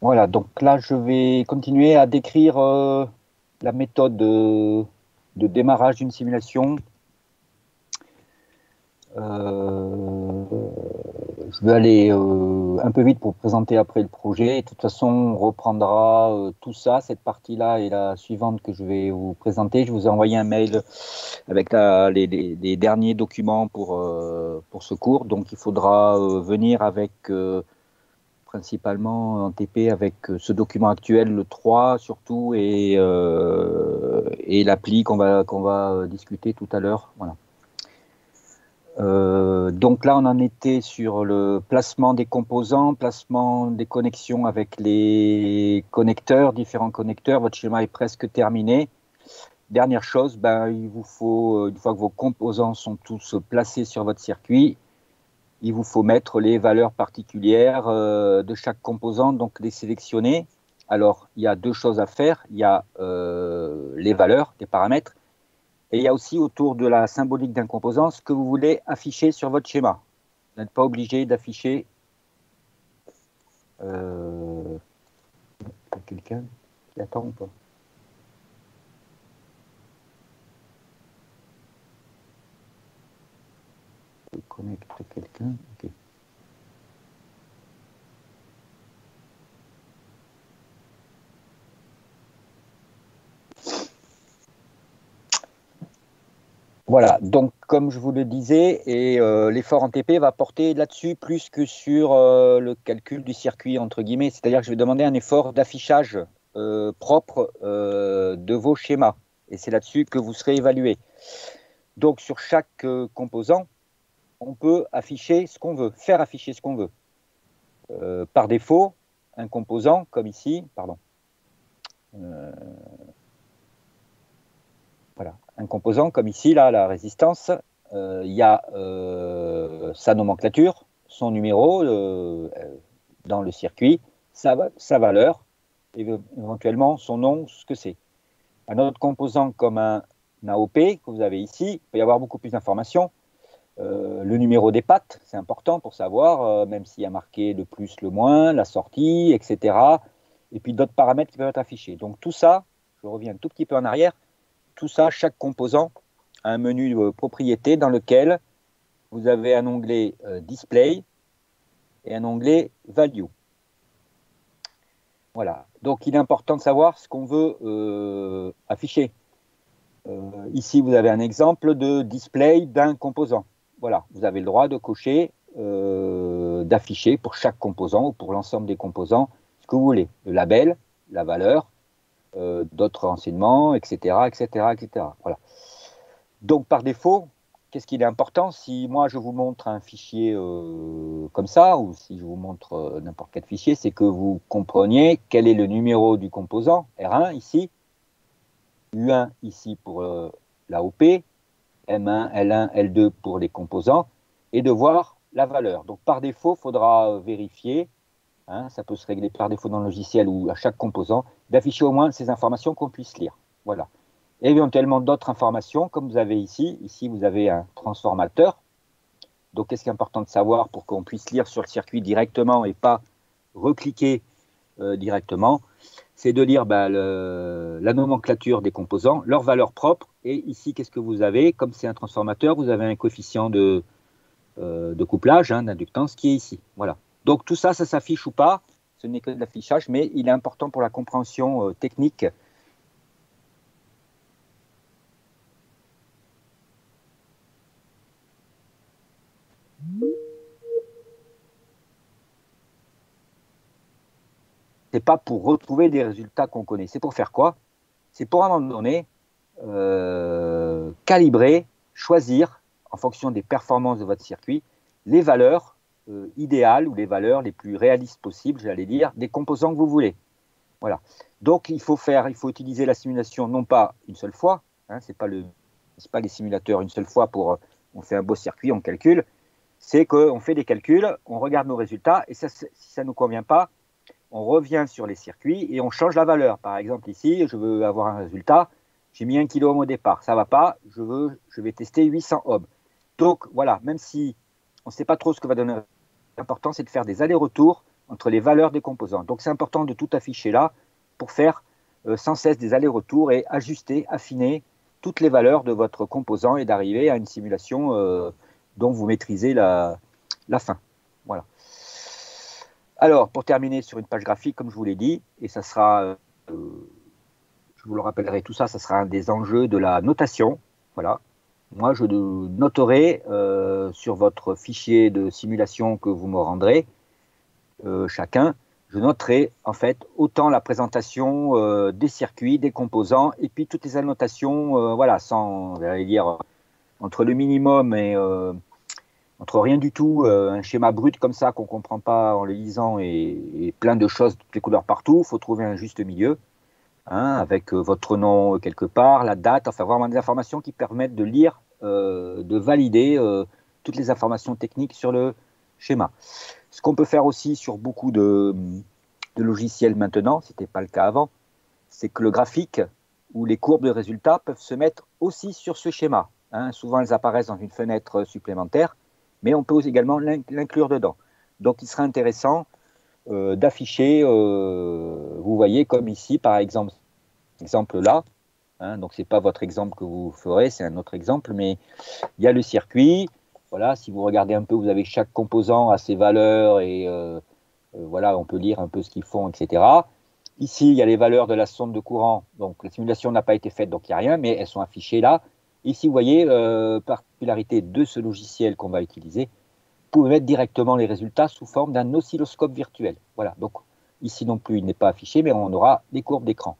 Voilà, donc là, je vais continuer à décrire la méthode de démarrage d'une simulation. Euh, je vais aller un peu vite pour présenter après le projet. De toute façon, on reprendra tout ça, cette partie-là et la suivante que je vais vous présenter. Je vous ai envoyé un mail avec les derniers documents pour ce cours. Donc, il faudra venir avec principalement en TP avec ce document actuel, le 3 surtout, et l'appli qu'on va discuter tout à l'heure. Voilà. Donc là, on en était sur le placement des composants, placement des connexions avec les connecteurs, différents connecteurs. Votre schéma est presque terminé. Dernière chose, il vous faut, une fois que vos composants sont tous placés sur votre circuit, il vous faut mettre les valeurs particulières de chaque composant, donc les sélectionner. Alors, il y a deux choses à faire. Il y a les valeurs, les paramètres, et il y a aussi autour de la symbolique d'un composant ce que vous voulez afficher sur votre schéma. Vous n'êtes pas obligé d'afficher. Quelqu'un qui attend ou pas? Je connecte quelqu'un. Ok. Voilà, donc comme je vous le disais, l'effort en TP va porter là-dessus plus que sur le calcul du circuit, entre guillemets. C'est-à-dire que je vais demander un effort d'affichage propre de vos schémas. Et c'est là-dessus que vous serez évalué. Donc sur chaque composant, on peut afficher ce qu'on veut, faire afficher ce qu'on veut. Par défaut, un composant, comme ici, pardon, voilà, un composant comme ici, là, la résistance, il y a sa nomenclature, son numéro dans le circuit, sa valeur, et éventuellement son nom, ce que c'est. Un autre composant comme un AOP que vous avez ici, il peut y avoir beaucoup plus d'informations. Le numéro des pattes, c'est important pour savoir, même s'il y a marqué le plus, le moins, la sortie, etc. Et puis d'autres paramètres qui peuvent être affichés. Donc tout ça, je reviens un tout petit peu en arrière, tout ça, chaque composant a un menu propriété dans lequel vous avez un onglet Display et un onglet Value. Voilà. Donc, il est important de savoir ce qu'on veut afficher. Ici, vous avez un exemple de display d'un composant. Voilà. Vous avez le droit de cocher, d'afficher pour chaque composant ou pour l'ensemble des composants ce que vous voulez. Le label, la valeur, d'autres renseignements, etc., etc., etc. Voilà. Donc, par défaut, qu'est-ce qu'il est important? Si moi, je vous montre un fichier comme ça, ou si je vous montre n'importe quel fichier, c'est que vous compreniez quel est le numéro du composant, R1 ici, U1 ici pour l'AOP, M1, L1, L2 pour les composants, et de voir la valeur. Donc, par défaut, il faudra vérifier, hein, ça peut se régler par défaut dans le logiciel ou à chaque composant, d'afficher au moins ces informations qu'on puisse lire. Voilà. Et éventuellement d'autres informations, comme vous avez ici. Ici, vous avez un transformateur. Donc, qu'est-ce qui est important de savoir pour qu'on puisse lire sur le circuit directement et pas recliquer directement? C'est de lire la nomenclature des composants, leurs valeurs propres. Et ici, qu'est-ce que vous avez? Comme c'est un transformateur, vous avez un coefficient de couplage, hein, d'inductance, qui est ici. Voilà. Donc, tout ça, ça s'affiche ou pas. Ce n'est que de l'affichage, mais il est important pour la compréhension technique. C'est pas pour retrouver des résultats qu'on connaît. C'est pour faire quoi? C'est pour, à un moment donné, calibrer, choisir, en fonction des performances de votre circuit, les valeurs idéales ou les valeurs les plus réalistes possibles, j'allais dire, des composants que vous voulez. Voilà. Donc, il faut utiliser la simulation non pas une seule fois, hein, c'est pas les simulateurs une seule fois pour, on fait un beau circuit, on calcule, c'est qu'on fait des calculs, on regarde nos résultats, et ça, si ça ne nous convient pas, on revient sur les circuits et on change la valeur. Par exemple, ici, je veux avoir un résultat, j'ai mis 1 kilo ohm au départ, ça ne va pas, je vais tester 800 ohms. Donc voilà, même si on ne sait pas trop ce que va donner, l'important c'est de faire des allers-retours entre les valeurs des composants. Donc c'est important de tout afficher là pour faire sans cesse des allers-retours et ajuster, affiner toutes les valeurs de votre composant et d'arriver à une simulation dont vous maîtrisez la fin. Voilà. Alors, pour terminer sur une page graphique, comme je vous l'ai dit, et ça sera, je vous le rappellerai, tout ça, ça sera un des enjeux de la notation. Voilà. Moi, je noterai sur votre fichier de simulation que vous me rendrez, chacun, je noterai en fait autant la présentation des circuits, des composants, et puis toutes les annotations, voilà, sans, j'allais dire, entre le minimum et entre rien du tout, un schéma brut comme ça qu'on ne comprend pas en le lisant et plein de choses, toutes les couleurs partout, il faut trouver un juste milieu, hein, avec votre nom quelque part, la date, enfin vraiment des informations qui permettent de lire, de valider toutes les informations techniques sur le schéma. Ce qu'on peut faire aussi sur beaucoup de logiciels maintenant, ce n'était pas le cas avant, c'est que le graphique ou les courbes de résultats peuvent se mettre aussi sur ce schéma. Hein. Souvent, elles apparaissent dans une fenêtre supplémentaire, mais on peut également l'inclure dedans. Donc, il serait intéressant d'afficher, vous voyez, comme ici, par exemple là, hein, donc ce n'est pas votre exemple que vous ferez, c'est un autre exemple, mais il y a le circuit. Voilà, si vous regardez un peu, vous avez chaque composant à ses valeurs et voilà, on peut lire un peu ce qu'ils font, etc. Ici, il y a les valeurs de la sonde de courant. Donc, la simulation n'a pas été faite, donc il n'y a rien, mais elles sont affichées là. Ici, vous voyez, particularité de ce logiciel qu'on va utiliser, vous pouvez mettre directement les résultats sous forme d'un oscilloscope virtuel. Voilà, donc ici non plus, il n'est pas affiché, mais on aura les courbes d'écran.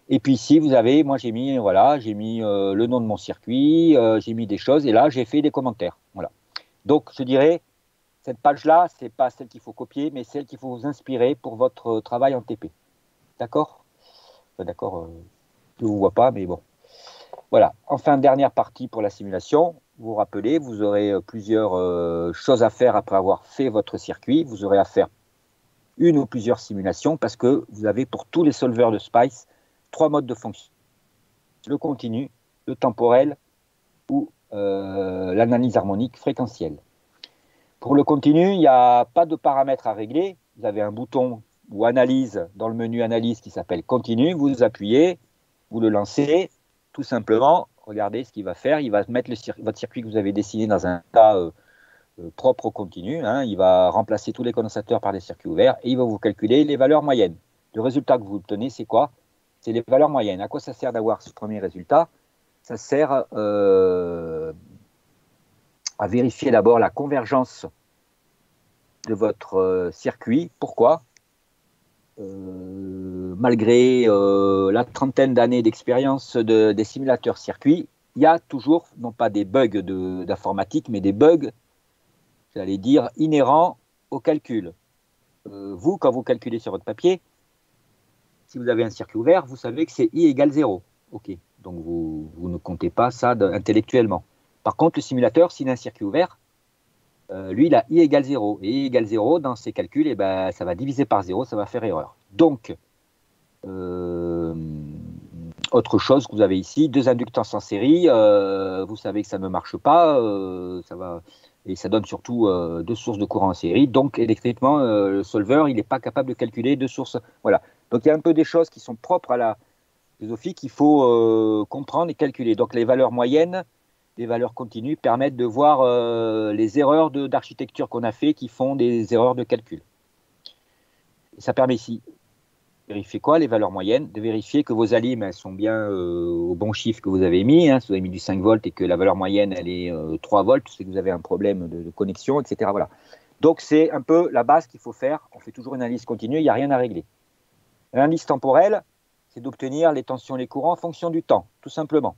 Et puis ici, vous avez, moi j'ai mis, voilà, j'ai mis le nom de mon circuit, j'ai mis des choses, et là, j'ai fait des commentaires. Voilà. Donc, je dirais, cette page-là, ce n'est pas celle qu'il faut copier, mais celle qu'il faut vous inspirer pour votre travail en TP. D'accord? D'accord, je ne vous vois pas, mais bon. Voilà. Enfin, dernière partie pour la simulation. Vous vous rappelez, vous aurez plusieurs choses à faire après avoir fait votre circuit. Vous aurez à faire une ou plusieurs simulations parce que vous avez pour tous les solveurs de Spice 3 modes de fonction. Le continu, le temporel ou l'analyse harmonique fréquentielle. Pour le continu, il n'y a pas de paramètres à régler. Vous avez un bouton ou analyse dans le menu analyse qui s'appelle continu. Vous appuyez, vous le lancez. Tout simplement, regardez ce qu'il va faire. Il va mettre votre circuit que vous avez dessiné dans un tas propre au continu. Hein. Il va remplacer tous les condensateurs par des circuits ouverts et il va vous calculer les valeurs moyennes. Le résultat que vous obtenez, c'est quoi? C'est les valeurs moyennes. À quoi ça sert d'avoir ce premier résultat? Ça sert à vérifier d'abord la convergence de votre circuit. Pourquoi? Malgré la trentaine d'années d'expérience des simulateurs circuits, il y a toujours, non pas des bugs d'informatique, mais des bugs, j'allais dire, inhérents au calcul. Vous, quand vous calculez sur votre papier, si vous avez un circuit ouvert, vous savez que c'est I égale 0. OK. Donc, vous ne comptez pas ça intellectuellement. Par contre, le simulateur, s'il a un circuit ouvert, lui, il a I égale 0. Et I égale 0, dans ses calculs, eh ben, ça va diviser par 0, ça va faire erreur. Donc, autre chose que vous avez ici, 2 inductances en série, vous savez que ça ne marche pas, et ça donne surtout 2 sources de courant en série. Donc, électriquement, le solver, il n'est pas capable de calculer 2 sources. Voilà. Donc, il y a un peu des choses qui sont propres à la philosophie qu'il faut comprendre et calculer. Donc, les valeurs moyennes, les valeurs continues permettent de voir les erreurs d'architecture qu'on a fait qui font des erreurs de calcul. Et ça permet ici de vérifier quoi? Les valeurs moyennes, de vérifier que vos alimes elles sont bien au bon chiffre que vous avez mis. Hein, si vous avez mis du 5 volts et que la valeur moyenne elle est 3 volts, c'est que vous avez un problème de connexion, etc. Voilà. Donc c'est un peu la base qu'il faut faire. On fait toujours une analyse continue, il n'y a rien à régler. L'analyse temporelle, c'est d'obtenir les tensions et les courants en fonction du temps, tout simplement.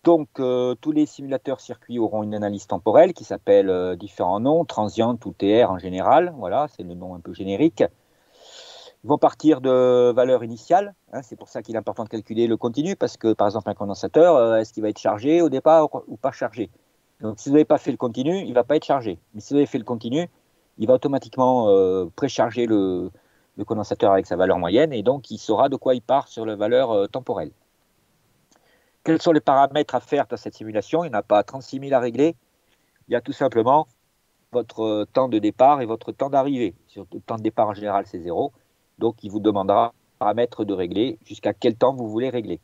Donc, tous les simulateurs circuits auront une analyse temporelle qui s'appelle différents noms, transient ou TR en général. Voilà, c'est le nom un peu générique. Ils vont partir de valeurs initiales. Hein, c'est pour ça qu'il est important de calculer le continu parce que, par exemple, un condensateur, est-ce qu'il va être chargé au départ ou pas chargé? Donc, si vous n'avez pas fait le continu, il ne va pas être chargé. Mais si vous avez fait le continu, il va automatiquement précharger le condensateur avec sa valeur moyenne et donc il saura de quoi il part sur la valeur temporelle. Quels sont les paramètres à faire dans cette simulation? Il n'y en a pas 36 000 à régler. Il y a tout simplement votre temps de départ et votre temps d'arrivée. Sur le temps de départ, en général, c'est 0. Donc, il vous demandera paramètres de régler jusqu'à quel temps vous voulez régler.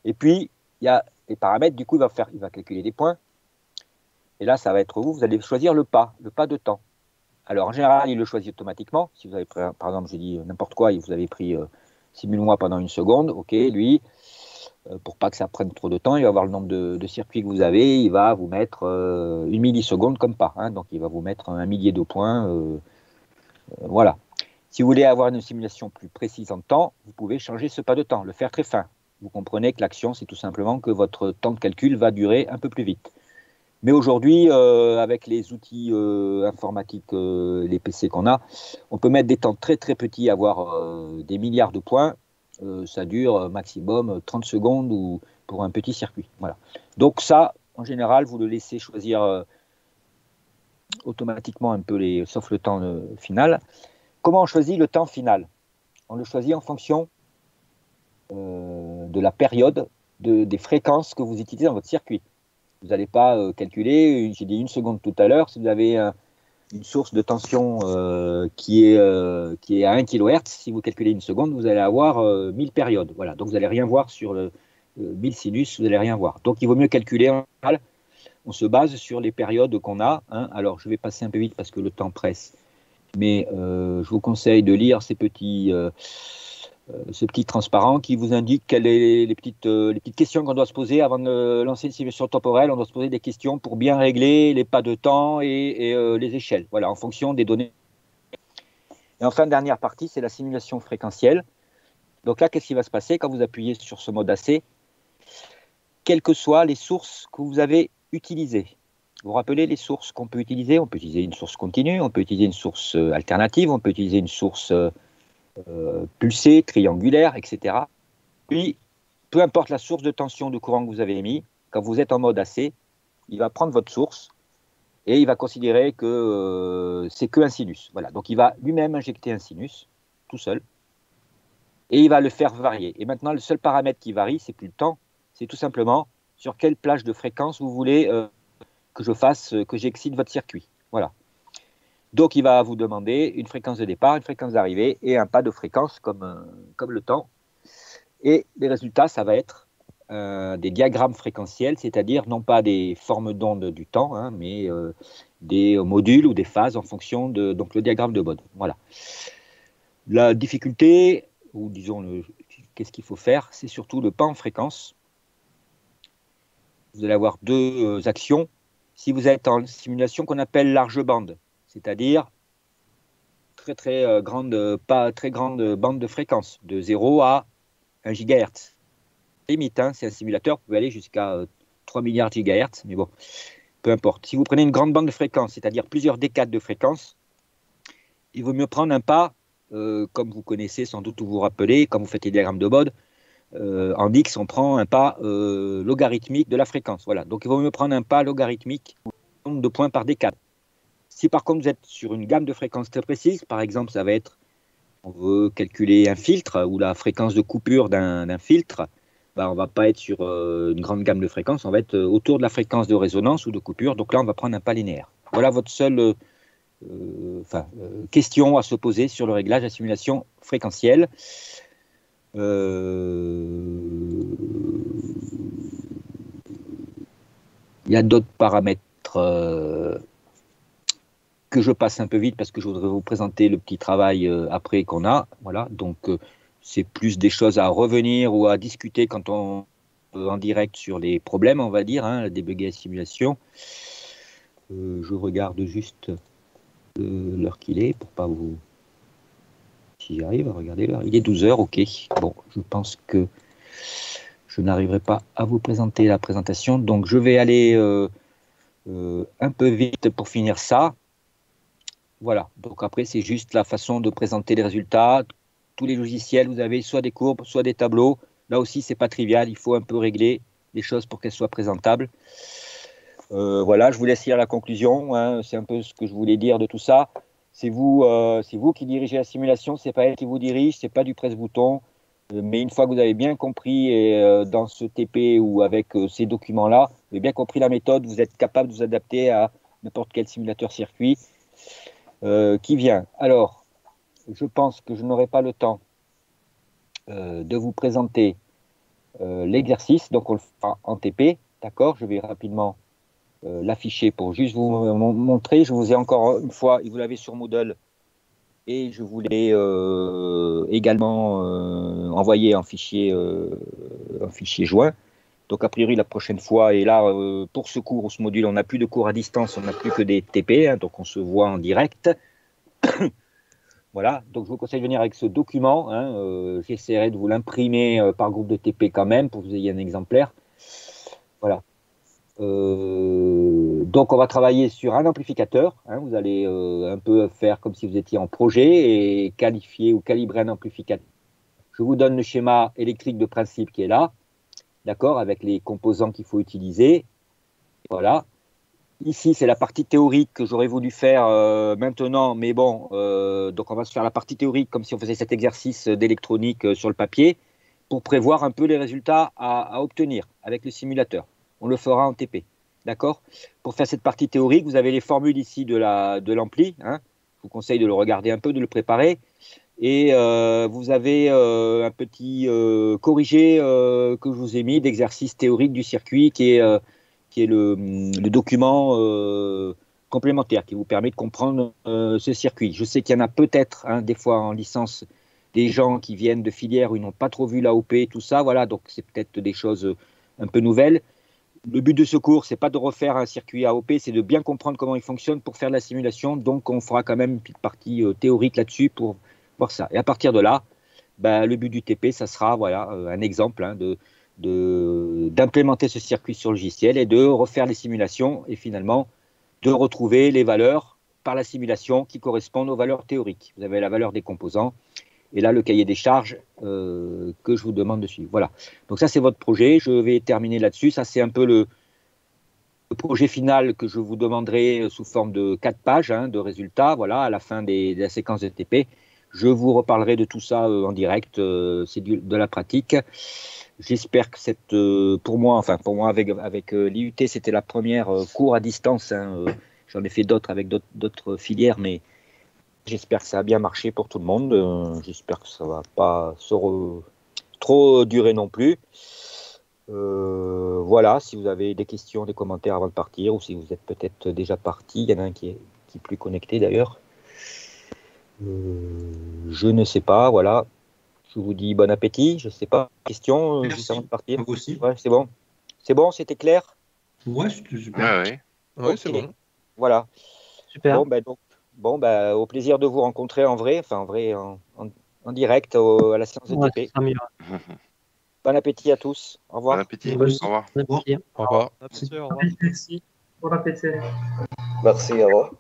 Et puis, il y a les paramètres. Du coup, il va calculer des points. Et là, ça va être vous allez choisir le pas de temps. Alors, en général, il le choisit automatiquement. Si vous avez pris, par exemple, je dis n'importe quoi, et vous avez pris simule-moi pendant 1 seconde, ok, lui, pour pas que ça prenne trop de temps, il va voir le nombre de circuits que vous avez, il va vous mettre 1 milliseconde comme pas. Hein, donc, il va vous mettre 1 millier de points. Voilà. Si vous voulez avoir une simulation plus précise en temps, vous pouvez changer ce pas de temps, le faire très fin. Vous comprenez que l'action, c'est tout simplement que votre temps de calcul va durer un peu plus vite. Mais aujourd'hui, avec les outils informatiques, les PC qu'on a, on peut mettre des temps très très petits, avoir des milliards de points. Ça dure maximum 30 secondes ou pour un petit circuit. Voilà. Donc ça, en général, vous le laissez choisir automatiquement un peu, sauf le temps final. Comment on choisit le temps final? On le choisit en fonction de la période, des fréquences que vous utilisez dans votre circuit. Vous n'allez pas calculer, j'ai dit 1 seconde tout à l'heure, si vous avez une source de tension qui est à 1 kHz, si vous calculez 1 seconde, vous allez avoir 1000 périodes. Voilà. Donc vous n'allez rien voir sur 1000 sinus, vous n'allez rien voir. Donc il vaut mieux calculer en général. On se base sur les périodes qu'on a. Hein. Alors je vais passer un peu vite parce que le temps presse. Mais je vous conseille de lire ce petit transparent qui vous indique quelles sont les petites questions qu'on doit se poser avant de lancer une simulation temporelle. On doit se poser des questions pour bien régler les pas de temps et les échelles, voilà, en fonction des données. Et enfin, dernière partie, c'est la simulation fréquentielle. Donc là, qu'est-ce qui va se passer quand vous appuyez sur ce mode AC? Quelles que soient les sources que vous avez utilisées. Vous vous rappelez les sources qu'on peut utiliser? On peut utiliser une source continue, on peut utiliser une source alternative, on peut utiliser une source pulsée, triangulaire, etc. Puis, peu importe la source de tension de courant que vous avez émis, quand vous êtes en mode AC, il va prendre votre source et il va considérer que c'est qu'un sinus. Voilà. Donc, il va lui-même injecter un sinus, tout seul, et il va le faire varier. Et maintenant, le seul paramètre qui varie, c'est plus le temps, c'est tout simplement sur quelle plage de fréquence vous voulez que j'excite votre circuit. Voilà. Donc, il va vous demander une fréquence de départ, une fréquence d'arrivée et un pas de fréquence comme le temps. Et les résultats, ça va être des diagrammes fréquentiels, c'est-à-dire non pas des formes d'onde du temps, hein, mais des modules ou des phases en fonction de donc le diagramme de Bode. Voilà. La difficulté, ou disons qu'est-ce qu'il faut faire, c'est surtout le pas en fréquence. Vous allez avoir 2 actions. Si vous êtes en simulation qu'on appelle large bande, c'est-à-dire pas très grande bande de fréquence, de 0 à 1 GHz. Limite, hein, c'est un simulateur, vous pouvez aller jusqu'à 3 milliards de gigahertz, mais bon, peu importe. Si vous prenez une grande bande de fréquence, c'est-à-dire plusieurs décades de fréquence, il vaut mieux prendre un pas, comme vous connaissez sans doute ou vous vous rappelez, quand vous faites les diagrammes de Bode, en X, on prend un pas logarithmique de la fréquence. Voilà. Donc il vaut mieux prendre un pas logarithmique, nombre de points par décade. Si par contre vous êtes sur une gamme de fréquences très précise, par exemple, ça va être, on veut calculer un filtre ou la fréquence de coupure d'un filtre, on ne va pas être sur une grande gamme de fréquences, on va être autour de la fréquence de résonance ou de coupure. Donc là, on va prendre un pas linéaire. Voilà votre seule question à se poser sur le réglage de la simulation fréquentielle. Il y a d'autres paramètres que je passe un peu vite parce que je voudrais vous présenter le petit travail après qu'on a. Voilà, donc c'est plus des choses à revenir ou à discuter quand on en direct sur les problèmes, on va dire, hein, débugger la simulation. Je regarde juste l'heure qu'il est pour pas vous... Si j'arrive à regarder l'heure, il est 12 heures, ok. Bon, je pense que je n'arriverai pas à vous présenter la présentation, donc je vais aller un peu vite pour finir ça. Voilà, donc après c'est juste la façon de présenter les résultats. Tous les logiciels, vous avez soit des courbes, soit des tableaux. Là aussi, c'est pas trivial, il faut un peu régler les choses pour qu'elles soient présentables. Voilà, je vous laisse lire la conclusion, hein. C'est un peu ce que je voulais dire de tout ça. C'est vous qui dirigez la simulation, c'est pas elle qui vous dirige, c'est pas du presse-bouton. Mais une fois que vous avez bien compris dans ce TP ou avec ces documents-là, vous avez bien compris la méthode, vous êtes capable de vous adapter à n'importe quel simulateur circuit qui vient. Alors, je pense que je n'aurai pas le temps de vous présenter l'exercice, donc on le fera en TP, d'accord? Je vais rapidement l'afficher pour juste vous montrer. Je vous ai encore une fois, vous l'avez sur Moodle, et je vous l'ai également envoyé en fichier joint. Donc a priori la prochaine fois, et là pour ce cours ou ce module, on n'a plus de cours à distance, on n'a plus que des TP, hein, donc on se voit en direct. Voilà, donc je vous conseille de venir avec ce document, hein, j'essaierai de vous l'imprimer par groupe de TP quand même, pour que vous ayez un exemplaire. Voilà. Donc on va travailler sur un amplificateur, hein, vous allez un peu faire comme si vous étiez en projet et qualifier ou calibrer un amplificateur. Je vous donne le schéma électrique de principe qui est là, d'accord, avec les composants qu'il faut utiliser. Voilà. Ici, c'est la partie théorique que j'aurais voulu faire maintenant, mais bon, donc on va se faire la partie théorique comme si on faisait cet exercice d'électronique sur le papier pour prévoir un peu les résultats à obtenir avec le simulateur. On le fera en TP, d'accord? Pour faire cette partie théorique, vous avez les formules ici de l'ampli, hein. Je vous conseille de le regarder un peu, de le préparer. Et vous avez un petit corrigé que je vous ai mis d'exercice théorique du circuit qui est le document complémentaire qui vous permet de comprendre ce circuit. Je sais qu'il y en a peut-être hein, des fois en licence des gens qui viennent de filières où ils n'ont pas trop vu l'AOP, tout ça, voilà, donc c'est peut-être des choses un peu nouvelles. Le but de ce cours, c'est pas de refaire un circuit AOP, c'est de bien comprendre comment il fonctionne pour faire de la simulation, donc on fera quand même une petite partie théorique là-dessus pour voir ça. Et à partir de là, ben, le but du TP, ça sera voilà, un exemple hein, d'implémenter ce circuit sur le logiciel et de refaire les simulations et finalement de retrouver les valeurs par la simulation qui correspondent aux valeurs théoriques. Vous avez la valeur des composants et là le cahier des charges que je vous demande de suivre. Voilà, donc ça c'est votre projet, je vais terminer là-dessus. Ça c'est un peu le projet final que je vous demanderai sous forme de 4 pages hein, de résultats, voilà, à la fin de la séquence de TP. Je vous reparlerai de tout ça en direct, c'est de la pratique. J'espère que pour moi avec l'IUT, c'était la première cours à distance. Hein, j'en ai fait d'autres avec d'autres filières, mais j'espère que ça a bien marché pour tout le monde. J'espère que ça ne va pas trop durer non plus. Voilà, si vous avez des questions, des commentaires avant de partir, ou si vous êtes peut-être déjà parti, il y en a un qui est plus connecté d'ailleurs. Je ne sais pas, voilà. Je vous dis bon appétit. Je ne sais pas. Question juste avant de partir. Vous aussi. Ouais, c'est bon. C'est bon, c'était clair? Ouais, c'était super. Ouais. Ouais, Ok. c'est bon. Voilà. Super. Bon, au plaisir de vous rencontrer en vrai, en direct à la séance de Ouais, TP. ça sera mieux. Bon appétit à tous. Au revoir. Bon appétit. Bon Au revoir. Bon appétit. Au revoir. Merci. Au revoir. Merci. Bon appétit. Merci, au revoir.